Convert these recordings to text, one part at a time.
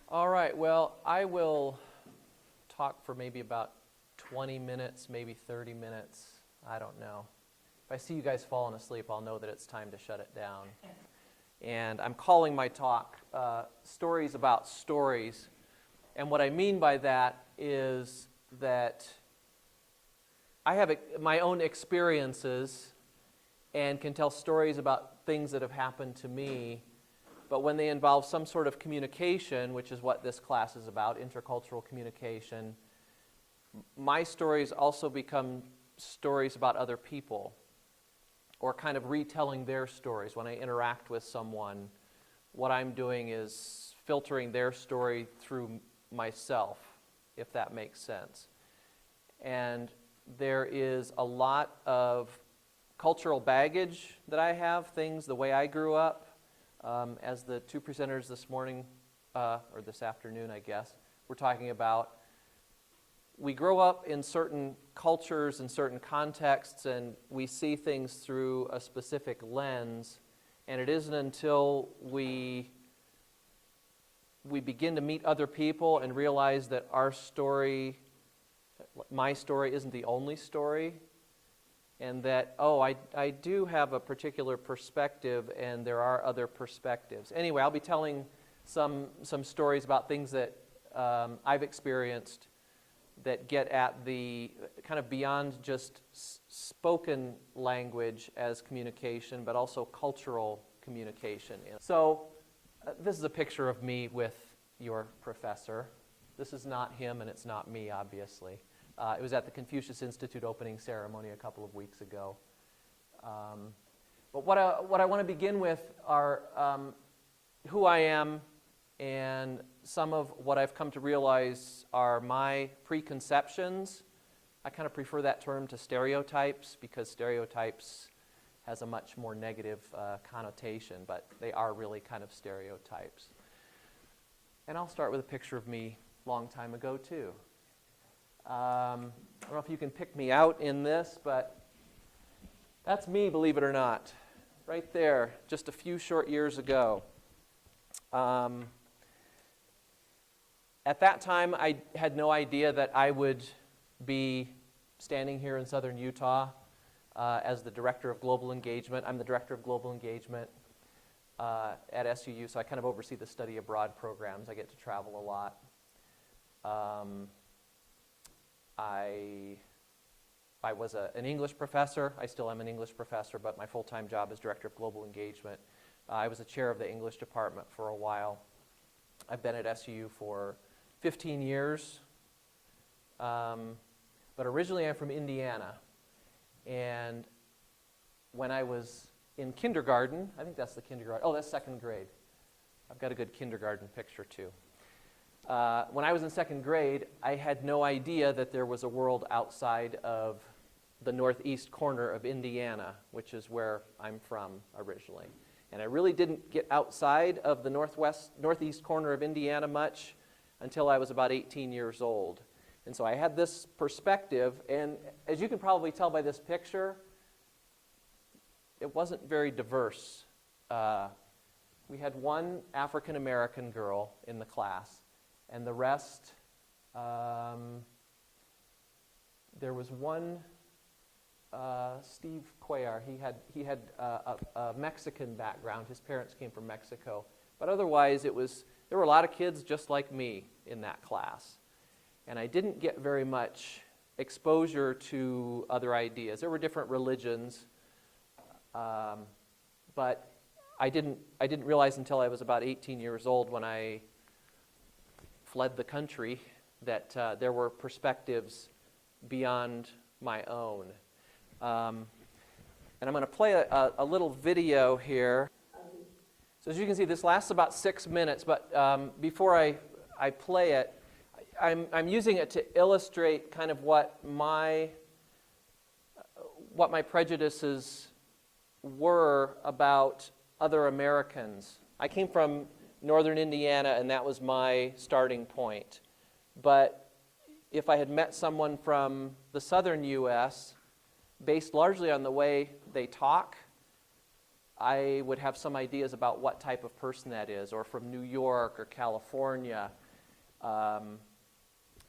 All right, well, I will talk for maybe about 20 minutes, maybe 30 minutes. I don't know. If I see you guys falling asleep, I'll know that it's time to shut it down. And I'm calling my talk Stories About Stories. And what I mean by that is that I have my own experiences and can tell stories about things that have happened to me. But when they involve some sort of communication, which is what this class is about, intercultural communication, my stories also become stories about other people, or kind of retelling their stories. When I interact with someone, what I'm doing is filtering their story through myself, if that makes sense. And there is a lot of cultural baggage that I have, things the way I grew up. As the two presenters this morning, or this afternoon, I guess, we're talking about, we grow up in certain cultures and certain contexts, and we see things through a specific lens, and it isn't until we begin to meet other people and realize that our story, my story, isn't the only story, and that, oh, I do have a particular perspective, and there are other perspectives. Anyway, I'll be telling some stories about things that I've experienced that get at the kind of beyond just spoken language as communication, but also cultural communication. So this is a picture of me with your professor. This is not him, and it's not me, obviously. It was at the Confucius Institute opening ceremony a couple of weeks ago. But what I want to begin with are who I am, and some of what I've come to realize are my preconceptions. I kind of prefer that term to stereotypes, because stereotypes has a much more negative connotation, but they are really kind of stereotypes. And I'll start with a picture of me a long time ago, too. I don't know if you can pick me out in this, but that's me, believe it or not, right there, just a few short years ago. At that time, I had no idea that I would be standing here in southern Utah as the Director of Global Engagement. I'm the Director of Global Engagement at SUU, so I kind of oversee the study abroad programs. I get to travel a lot. I was an English professor. I still am an English professor, but my full-time job is Director of Global Engagement. I was the chair of the English department for a while. I've been at SUU for 15 years. But originally I'm from Indiana. And when I was in kindergarten, I think that's the kindergarten. Oh, that's second grade. I've got a good kindergarten picture, too. When I was in second grade, I had no idea that there was a world outside of the northeast corner of Indiana, which is where I'm from originally. And I really didn't get outside of the northeast corner of Indiana much until I was about 18 years old. And so I had this perspective, and as you can probably tell by this picture, it wasn't very diverse. We had one African American girl in the class. And the rest, there was one, Steve Cuellar. He had a Mexican background. His parents came from Mexico. But otherwise, there were a lot of kids just like me in that class. And I didn't get very much exposure to other ideas. There were different religions, but I didn't realize until I was about 18 years old, when I fled the country, that there were perspectives beyond my own. And I'm going to play a little video here. So as you can see, this lasts about 6 minutes, but before I play it, I'm using it to illustrate kind of what my prejudices were about other Americans. I came from northern Indiana, and that was my starting point. But if I had met someone from the southern U.S., based largely on the way they talk, I would have some ideas about what type of person that is, or from New York or California. I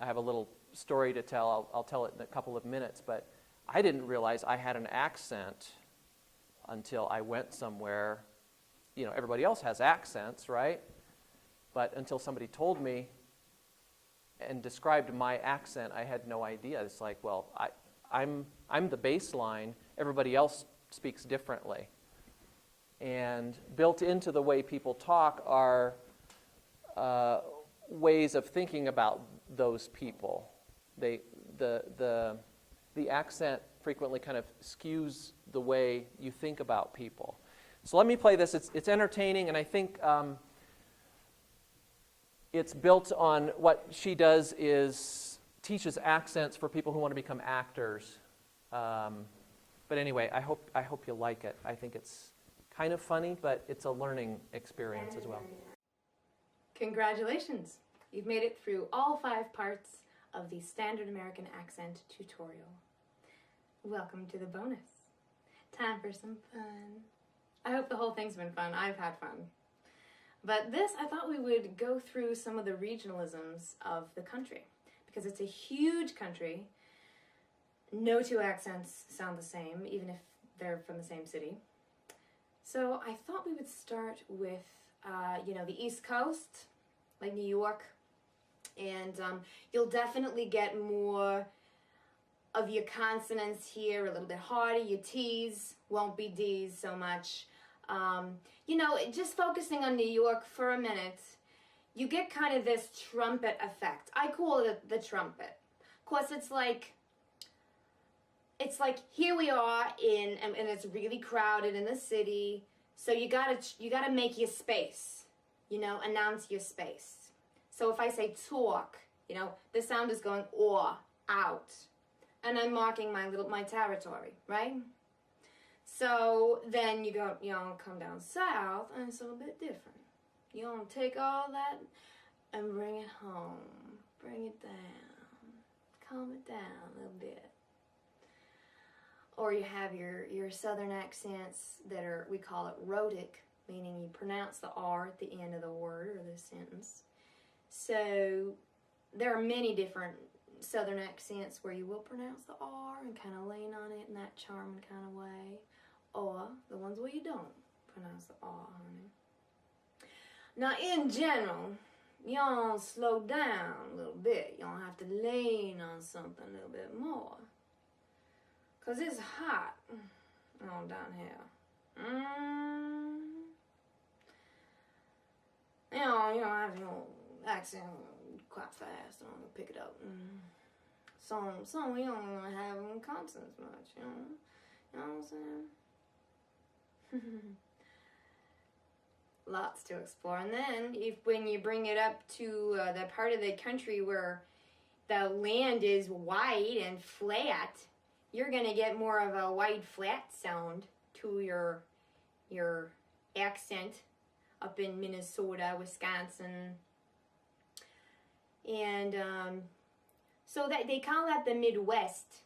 have a little story to tell. I'll tell it in a couple of minutes, but I didn't realize I had an accent until I went somewhere. You know, everybody else has accents, right? But until somebody told me and described my accent, I had no idea. It's like, well, I'm the baseline. Everybody else speaks differently. And built into the way people talk are ways of thinking about those people. The accent frequently kind of skews the way you think about people. So let me play this. It's entertaining, and I think it's built on what she does is teaches accents for people who want to become actors. But anyway, I hope you like it. I think it's kind of funny, but it's a learning experience as well. Congratulations! You've made it through all 5 parts of the Standard American Accent tutorial. Welcome to the bonus. Time for some fun. I hope the whole thing's been fun. I've had fun. But this, I thought we would go through some of the regionalisms of the country, because it's a huge country. No 2 accents sound the same, even if they're from the same city. So I thought we would start with, the East Coast, like New York, and you'll definitely get more of your consonants here, a little bit harder. Your T's won't be D's so much. Just focusing on New York for a minute, you get kind of this trumpet effect. I call it the trumpet. Of course, it's like here we are and it's really crowded in the city. So you gotta make your space, announce your space. So if I say talk, the sound is going or, out. And I'm marking my territory, right? So then you come down south, and it's a little bit different. You don't take all that and bring it home. Bring it down. Calm it down a little bit. Or you have your southern accents that are, we call it rhotic, meaning you pronounce the R at the end of the word or the sentence. So there are many different southern accents where you will pronounce the R and kind of lean on it in that charming kind of way. Or the ones where you don't pronounce the R, honey. Now, in general, you don't slow down a little bit. You don't have to lean on something a little bit more. Because it's hot on down here. You don't have your accent quite fast. I'm going to pick it up. Some you don't even have consonants much, You know what I'm saying? Lots to explore. And then when you bring it up to the part of the country where the land is wide and flat, you're going to get more of a wide flat sound to your accent up in Minnesota, Wisconsin. And so that they call that the Midwest.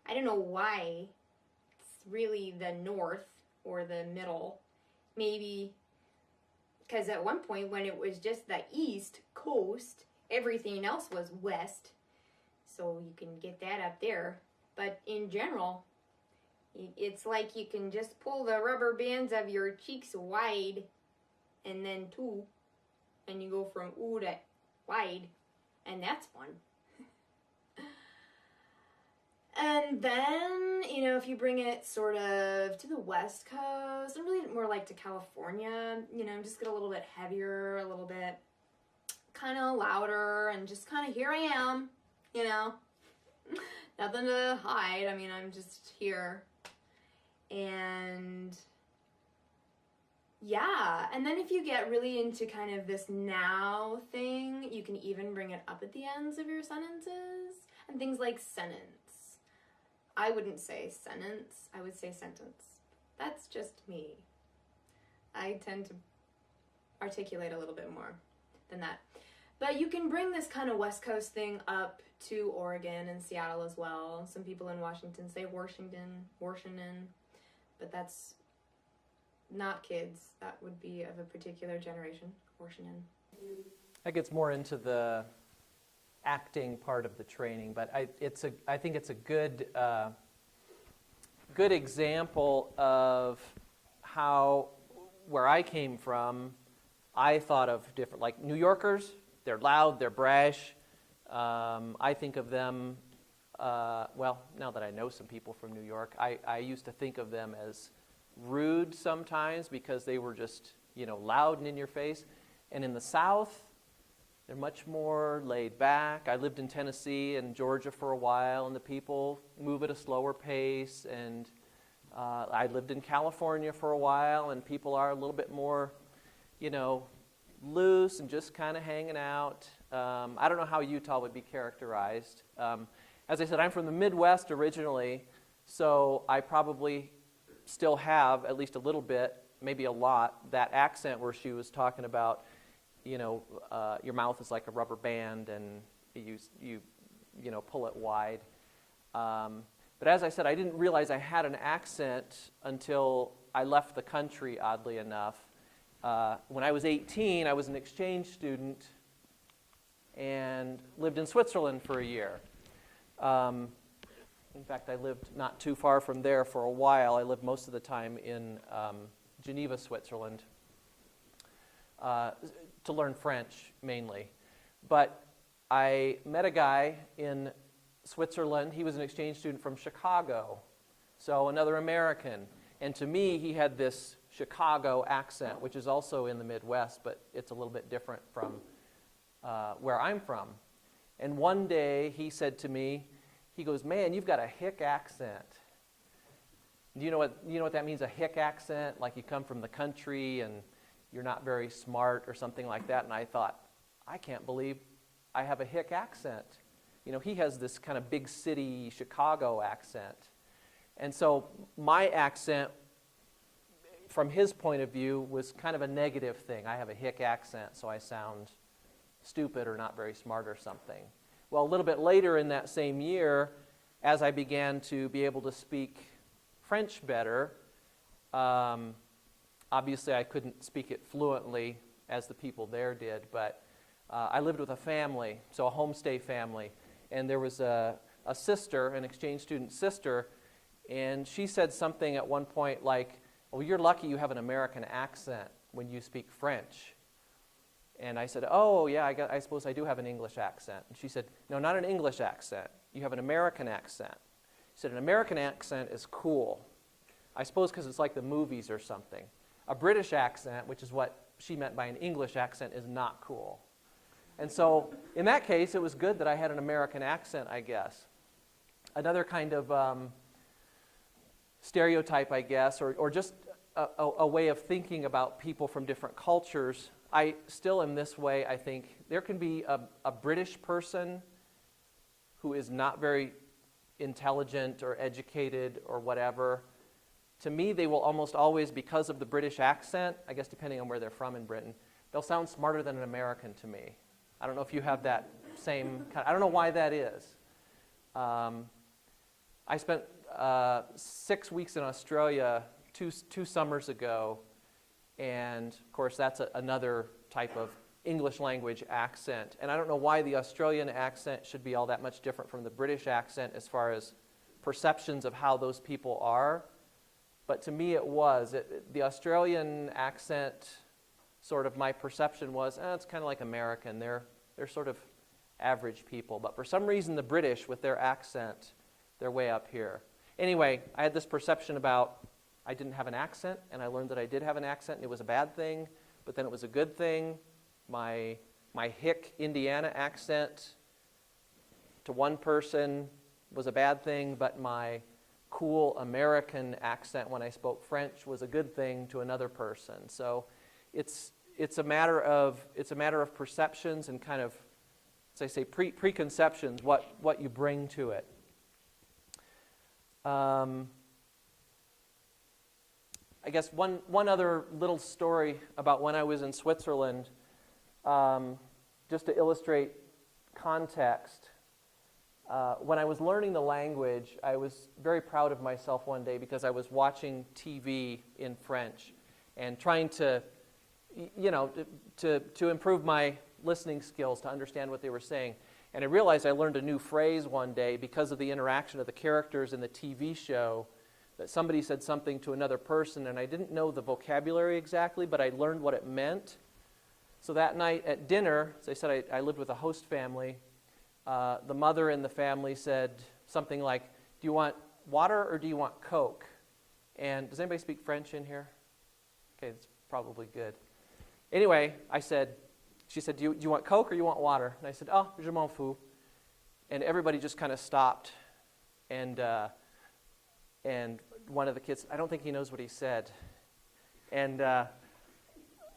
I don't know why. It's really the north or the middle. Maybe because at one point when it was just the East Coast, everything else was west. So you can get that up there. But in general, it's like you can just pull the rubber bands of your cheeks wide and then two, and you go from ooh to wide, and that's fun. And then, if you bring it sort of to the West Coast, and really more like to California, just get a little bit heavier, a little bit kind of louder, and just kind of here I am, Nothing to hide. I mean, I'm just here. And yeah, and then if you get really into kind of this now thing, you can even bring it up at the ends of your sentences and things like sentence. I wouldn't say sentence, I would say sentence. That's just me. I tend to articulate a little bit more than that. But you can bring this kind of West Coast thing up to Oregon and Seattle as well. Some people in Washington say Washington, but that's not kids that would be of a particular generation. That gets more into the acting part of the training, but I think it's a good example of how, where I came from, I thought of different, like New Yorkers, they're loud, they're brash. I think of them, well, now that I know some people from New York, I used to think of them as rude sometimes because they were just, loud and in your face. And in the South, they're much more laid back. I lived in Tennessee and Georgia for a while, and the people move at a slower pace. And I lived in California for a while, and people are a little bit more, loose and just kind of hanging out. I don't know how Utah would be characterized. As I said, I'm from the Midwest originally, so I probably still have at least a little bit, maybe a lot, that accent where she was talking about, your mouth is like a rubber band and you pull it wide. But as I said, I didn't realize I had an accent until I left the country, oddly enough. When I was 18, I was an exchange student and lived in Switzerland for a year. In fact, I lived not too far from there for a while. I lived most of the time in Geneva, Switzerland, to learn French mainly. But I met a guy in Switzerland. He was an exchange student from Chicago, so another American. And to me, he had this Chicago accent, which is also in the Midwest, but it's a little bit different from where I'm from. And one day he said to me, he goes, "Man, you've got a hick accent." Do you know what that means, a hick accent? Like you come from the country and you're not very smart or something like that. And I thought, I can't believe I have a hick accent. He has this kind of big city Chicago accent. And so my accent, from his point of view, was kind of a negative thing. I have a hick accent, so I sound stupid or not very smart or something. Well, a little bit later in that same year, as I began to be able to speak French better, obviously I couldn't speak it fluently as the people there did, but I lived with a family, so a homestay family, and there was a sister, an exchange student sister, and she said something at one point like, "Well, you're lucky you have an American accent when you speak French." And I said, "Oh, yeah, I suppose I do have an English accent." And she said, "No, not an English accent. You have an American accent." She said, "An American accent is cool. I suppose because it's like the movies or something. A British accent," which is what she meant by an English accent, "is not cool." And so in that case, it was good that I had an American accent, I guess. Another kind of stereotype, I guess, or just a way of thinking about people from different cultures. I still am this way, I think. There can be a British person who is not very intelligent or educated or whatever. To me, they will almost always, because of the British accent, I guess depending on where they're from in Britain, they'll sound smarter than an American to me. I don't know if you have that same kind. I don't know why that is. I spent 6 weeks in Australia two summers ago, and of course that's another type of English language accent. And I don't know why the Australian accent should be all that much different from the British accent as far as perceptions of how those people are. But to me it was. The Australian accent, sort of my perception was, it's kind of like American. They're sort of average people. But for some reason the British, with their accent, they're way up here. Anyway, I had this perception about I didn't have an accent, and I learned that I did have an accent, and it was a bad thing, but then it was a good thing. My hick Indiana accent to one person was a bad thing, but my cool American accent when I spoke French was a good thing to another person. So it's a matter of perceptions and kind of, as I say, preconceptions, what you bring to it. I guess one other little story about when I was in Switzerland, just to illustrate context. When I was learning the language, I was very proud of myself one day because I was watching TV in French. and trying to, to improve my listening skills, to understand what they were saying. And I realized I learned a new phrase one day because of the interaction of the characters in the TV show, that somebody said something to another person, and I didn't know the vocabulary exactly, but I learned what it meant. So that night at dinner, as I said, I lived with a host family. The mother in the family said something like, "Do you want water or do you want Coke?" And does anybody speak French in here? Okay, that's probably good. Anyway, she said, do you want Coke or you want water? And I said, "Oh, je m'en fous." And everybody just kind of stopped. And one of the kids, I don't think he knows what he said. And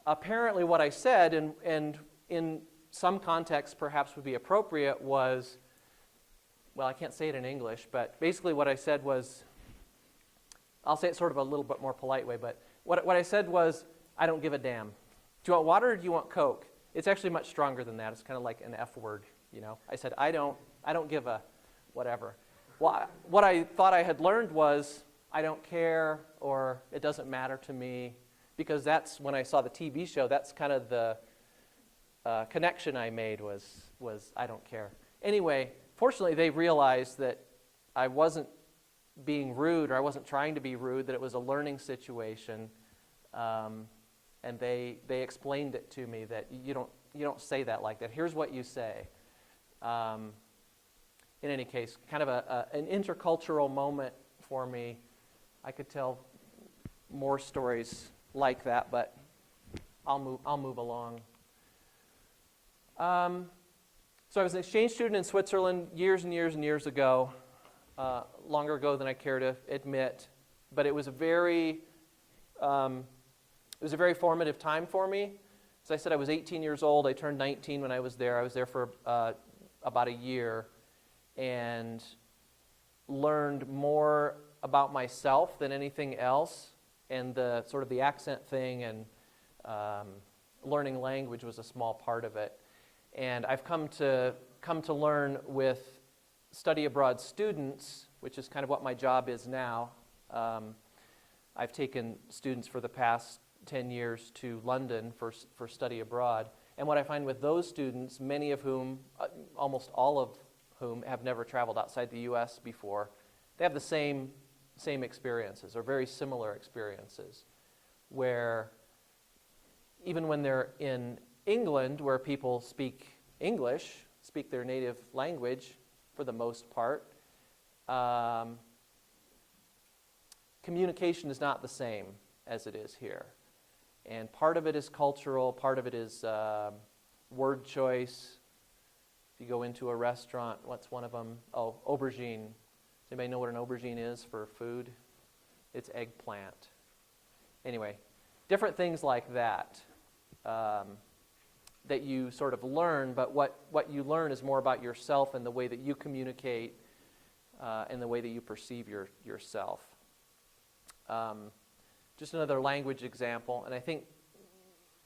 apparently what I said, and in some context perhaps would be appropriate, was, well, I can't say it in English, but basically what I said was, I'll say it sort of a little bit more polite way, but what I said was, "I don't give a damn. Do you want water or do you want Coke?" It's actually much stronger than that. It's kind of like an F word, I said, I don't give a whatever. Well, what I thought I had learned was, I don't care, or it doesn't matter to me, because that's when I saw the TV show, that's kind of the connection I made was I don't care. Anyway, fortunately they realized that I wasn't being rude, or I wasn't trying to be rude, that it was a learning situation, and they explained it to me that you don't say that like that. Here's what you say. In any case, kind of an intercultural moment for me. I could tell more stories like that, but I'll move along. So I was an exchange student in Switzerland years and years and years ago, longer ago than I care to admit, but it was a very formative time for me. As I said, I was 18 years old. I turned 19 when I was there. I was there for about a year and learned more about myself than anything else, and the sort of the accent thing and learning language was a small part of it. And I've come to learn with study abroad students, which is kind of what my job is now. I've taken students for the past 10 years to London for study abroad. And what I find with those students, many of whom, almost all of whom, have never traveled outside the U.S. before, they have the same experiences, or very similar experiences, where even when they're in England, where people speak English, speak their native language for the most part, communication is not the same as it is here. And part of it is cultural, part of it is word choice. If you go into a restaurant, what's one of them? Oh, aubergine. Does anybody know what an aubergine is for food? It's eggplant. Anyway, different things like that that you sort of learn, but what you learn is more about yourself and the way that you communicate and the way that you perceive yourself. Just another language example, and I think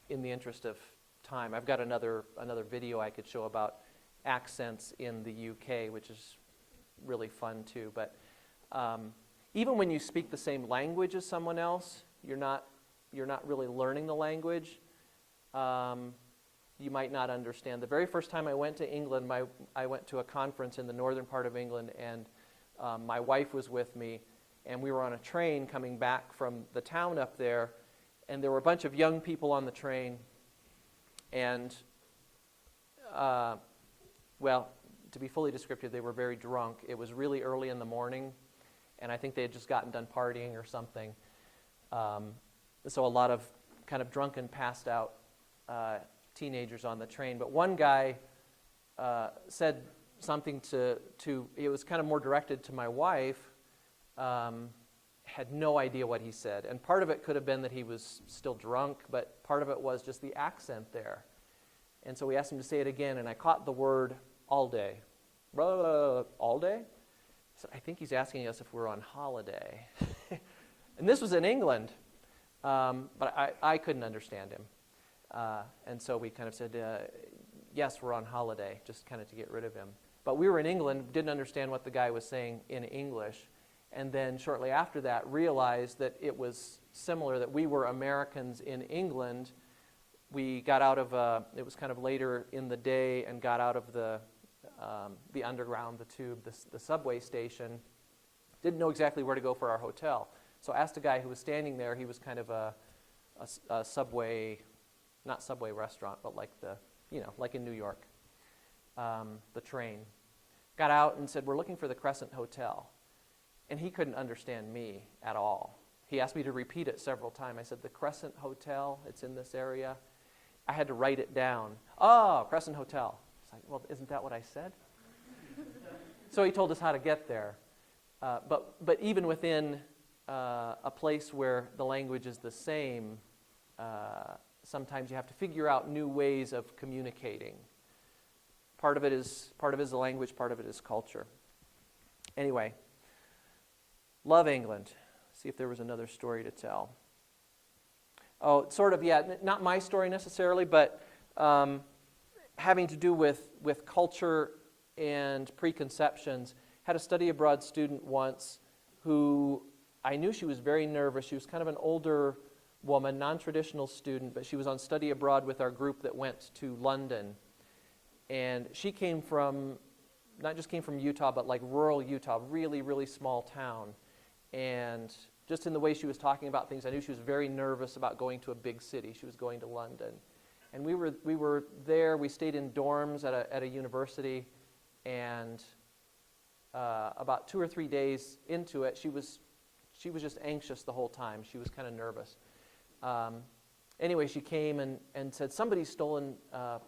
in the interest of time, I've got another video I could show about accents in the UK, which is really fun too. But even when you speak the same language as someone else, you're not really learning the language. You might not understand. The very first time I went to England, I went to a conference in the northern part of England, and my wife was with me. And we were on a train coming back from the town up there, and there were a bunch of young people on the train. And, well, to be fully descriptive, they were very drunk. It was really early in the morning, and I think they had just gotten done partying or something. So a lot of kind of drunken, passed out teenagers on the train. But one guy said something to it was kind of more directed to my wife. Had no idea what he said. And part of it could have been that he was still drunk, but part of it was just the accent there. And so we asked him to say it again, and I caught the word all day. All day? So I think he's asking us if we're on holiday. And this was in England, but I couldn't understand him. And so we kind of said, yes, we're on holiday, just kind of to get rid of him. But we were in England, didn't understand what the guy was saying in English. and then shortly after that realized that it was similar, that we were Americans in England. We got out of, it was kind of later in the day, and got out of the underground, the tube, the subway station. Didn't know exactly where to go for our hotel. So asked a guy who was standing there. He was kind of a subway, not subway restaurant, but like like in New York, the train. Got out and said, we're looking for the Crescent Hotel. And he couldn't understand me at all. He asked me to repeat it several times. I said, the Crescent Hotel, it's in this area. I had to write it down. Oh, Crescent Hotel. It's like, well, isn't that what I said? So he told us how to get there. But even within a place where the language is the same, sometimes you have to figure out new ways of communicating. Part of it is the language, part of it is culture. Anyway, love England. See if there was another story to tell. Oh, sort of, yeah, not my story necessarily, but having to do with culture and preconceptions. Had a study abroad student once who I knew she was very nervous. She was kind of an older woman, non-traditional student, but she was on study abroad with our group that went to London. And she came from, not just came from Utah, but like rural Utah, really, really small town. And just in the way she was talking about things, I knew she was very nervous about going to a big city. She was going to London. And we were there. We stayed in dorms at a university, and about 2 or 3 days into it, she was just anxious the whole time. She was kind of nervous. Anyway, she came and said, somebody's stolen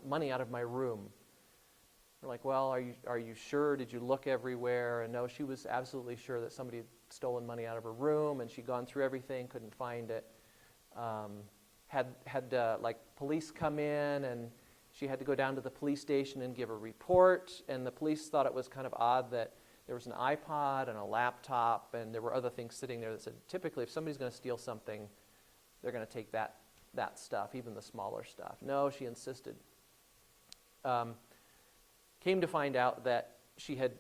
money out of my room. We're like, well, are you sure? Did you look everywhere? And no, she was absolutely sure that somebody had stolen money out of her room, and she'd gone through everything, couldn't find it. Had like police come in, and she had to go down to the police station and give a report, and the police thought it was kind of odd that there was an iPod and a laptop, and there were other things sitting there that said, typically if somebody's going to steal something, they're going to take that stuff, even the smaller stuff. No, she insisted. Came to find out that she had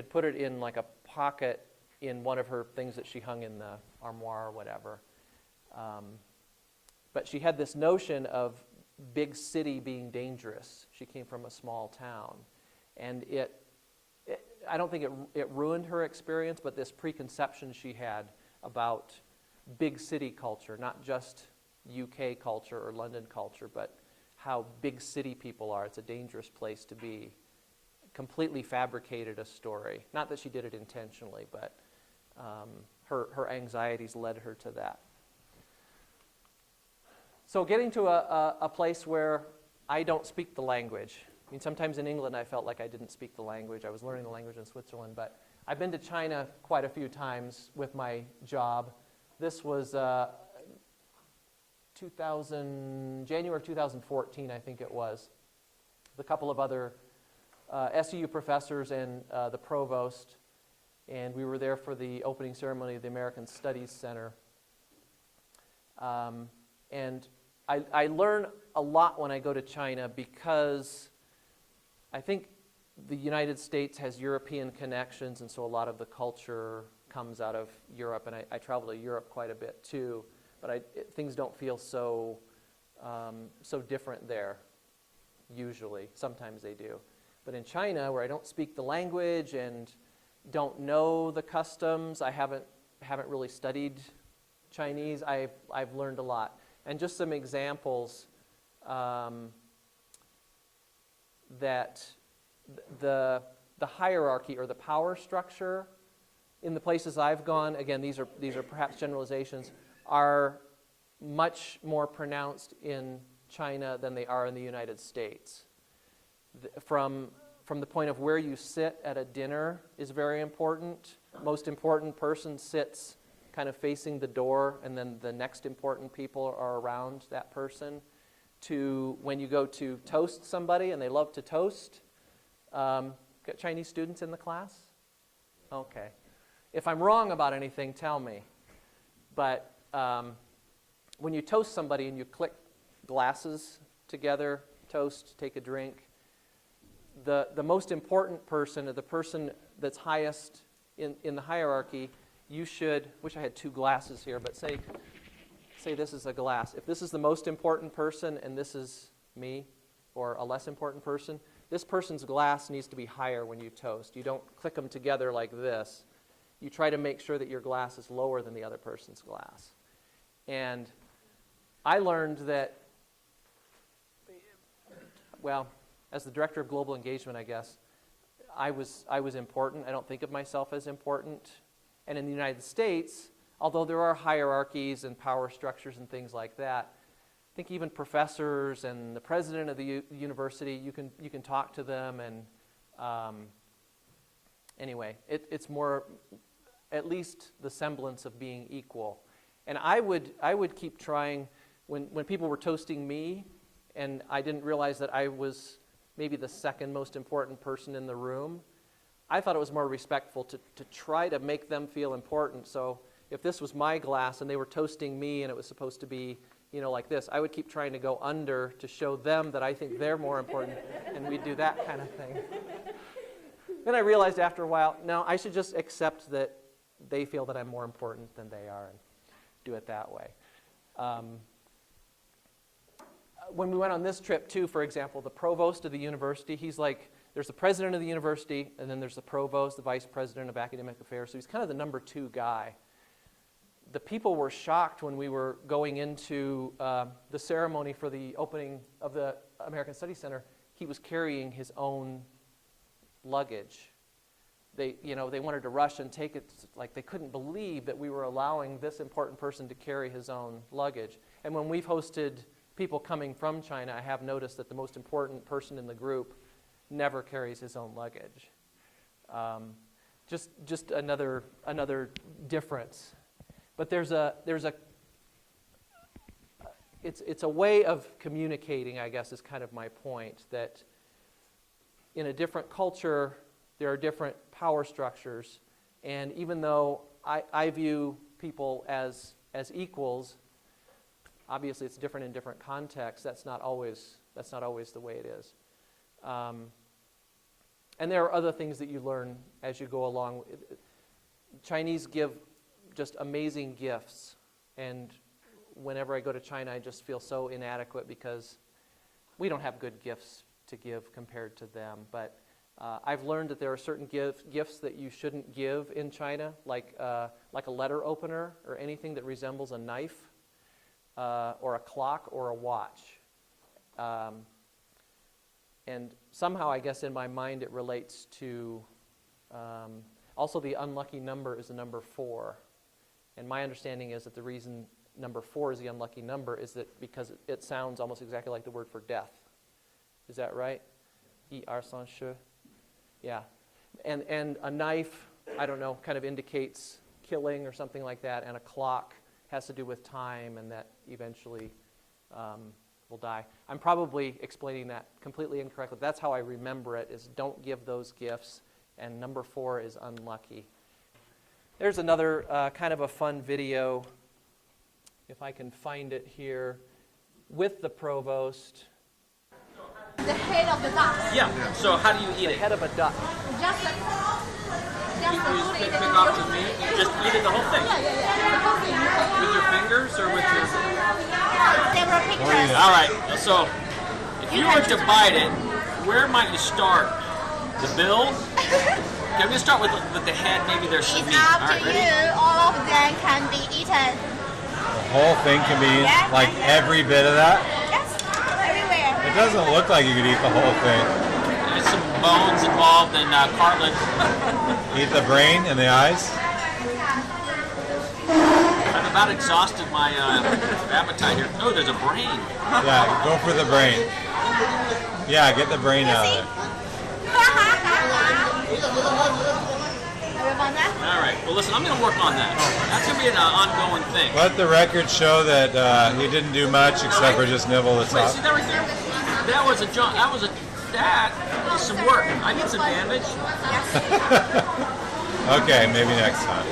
put it in like a pocket in one of her things that she hung in the armoire or whatever. But she had this notion of big city being dangerous. She came from a small town. And I don't think it ruined her experience, but this preconception she had about big city culture, not just UK culture or London culture, but how big city people are. It's a dangerous place to be. Completely fabricated a story. Not that she did it intentionally, but her anxieties led her to that. So getting to a place where I don't speak the language. I mean, sometimes in England I felt like I didn't speak the language. I was learning the language in Switzerland, but I've been to China quite a few times with my job. This was January of 2014, I think it was. With a couple of other SUU professors and the provost, and we were there for the opening ceremony of the American Studies Center. And I learn a lot when I go to China because I think the United States has European connections, and so a lot of the culture comes out of Europe, and I travel to Europe quite a bit too, but things don't feel so different there, usually. Sometimes they do. But in China, where I don't speak the language and don't know the customs, I haven't really studied Chinese, I've learned a lot. And just some examples that the hierarchy or the power structure in the places I've gone, again, these are perhaps generalizations, are much more pronounced in China than they are in the United States. From the point of where you sit at a dinner is very important. Most important person sits kind of facing the door, and then the next important people are around that person. To when you go to toast somebody, and they love to toast. Got Chinese students in the class? Okay. If I'm wrong about anything, tell me. But when you toast somebody and you click glasses together, toast, take a drink, the most important person, or the person that's highest in the hierarchy, you should, wish I had 2 glasses here, but say this is a glass. If this is the most important person and this is me, or a less important person, this person's glass needs to be higher when you toast. You don't click them together like this. You try to make sure that your glass is lower than the other person's glass. And I learned that, well, as the director of global engagement, I guess, I was important. I don't think of myself as important. And in the United States, although there are hierarchies and power structures and things like that, I think even professors and the president of the university, you can talk to them, and anyway, it's more, at least the semblance of being equal. And I would keep trying, when people were toasting me, and I didn't realize that I was maybe the second most important person in the room, I thought it was more respectful to try to make them feel important. So if this was my glass and they were toasting me and it was supposed to be, like this, I would keep trying to go under to show them that I think they're more important, and we'd do that kind of thing. Then I realized after a while, no, I should just accept that they feel that I'm more important than they are and do it that way. When we went on this trip too, for example, the provost of the university, he's like, there's the president of the university, and then there's the provost, the vice president of academic affairs, so he's kind of the number 2 guy. The people were shocked when we were going into the ceremony for the opening of the American Studies Center. He was carrying his own luggage. They wanted to rush and take it, like they couldn't believe that we were allowing this important person to carry his own luggage. And when we've hosted people coming from China, I have noticed that the most important person in the group never carries his own luggage. Just another difference. But it's a way of communicating, I guess, is kind of my point, that in a different culture, there are different power structures, and even though I view people as equals, obviously it's different in different contexts. That's not always the way it is. And there are other things that you learn as you go along. Chinese give just amazing gifts, and whenever I go to China, I just feel so inadequate because we don't have good gifts to give compared to them. But I've learned that there are certain gifts that you shouldn't give in China, like a letter opener or anything that resembles a knife, or a clock or a watch. And somehow, I guess, in my mind, it relates to also the unlucky number is the number 4. And my understanding is that the reason number 4 is the unlucky number is that because it sounds almost exactly like the word for death. Is that right? 1, 2, 3. Yeah. And a knife, I don't know, kind of indicates killing or something like that, and a clock has to do with time and that eventually will die. I'm probably explaining that completely incorrectly. That's how I remember it, is don't give those gifts, and number 4 is unlucky. There's another kind of a fun video, if I can find it here, with the provost. The head of the duck. Yeah. So how do you eat The it? head of a duck. Just You just put it pick in off the meat. You just eat it the whole thing the whole thing. with your fingers or with your. Several pictures. All right. So if you were to bite it, where might you start? The bill. Okay, I'm gonna start with the head. Maybe there's some It's meat. up All to right, ready? you. All of them can be eaten. The whole thing can be like every bit of that. Yes, everywhere. It doesn't look like you could eat the whole thing. There's some bones involved and cartilage. Eat the brain and the eyes. I've about exhausted my appetite here. Oh, there's a brain. Yeah, go for the brain. Yeah, get the brain out of there. Everyone there? All right. Well, listen, I'm going to work on that. That's going to be an ongoing thing. Let the record show that he didn't do much except for just nibble the Wait, top. see that right there? That was some work. I did some damage. Okay, maybe next time.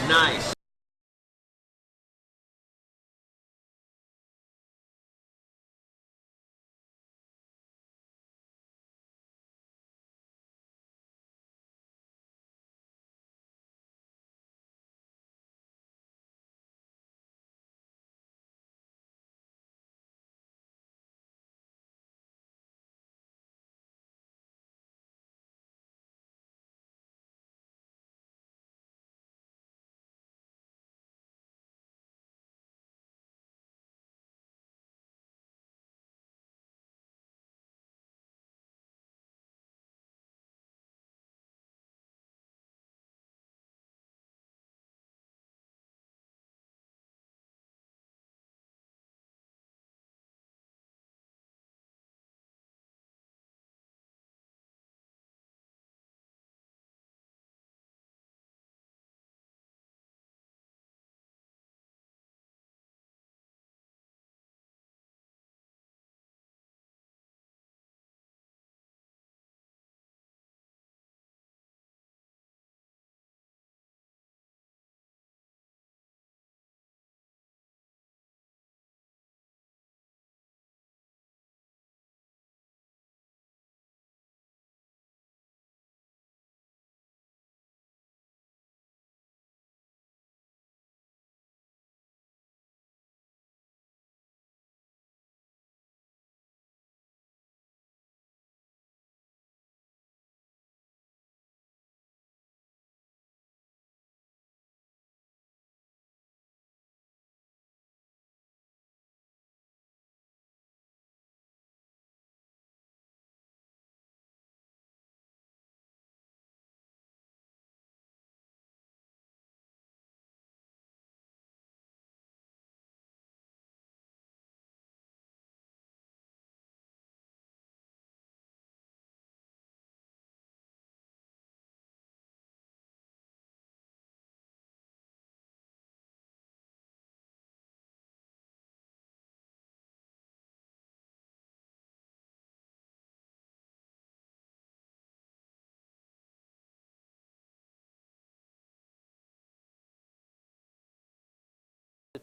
Nice.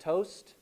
toast.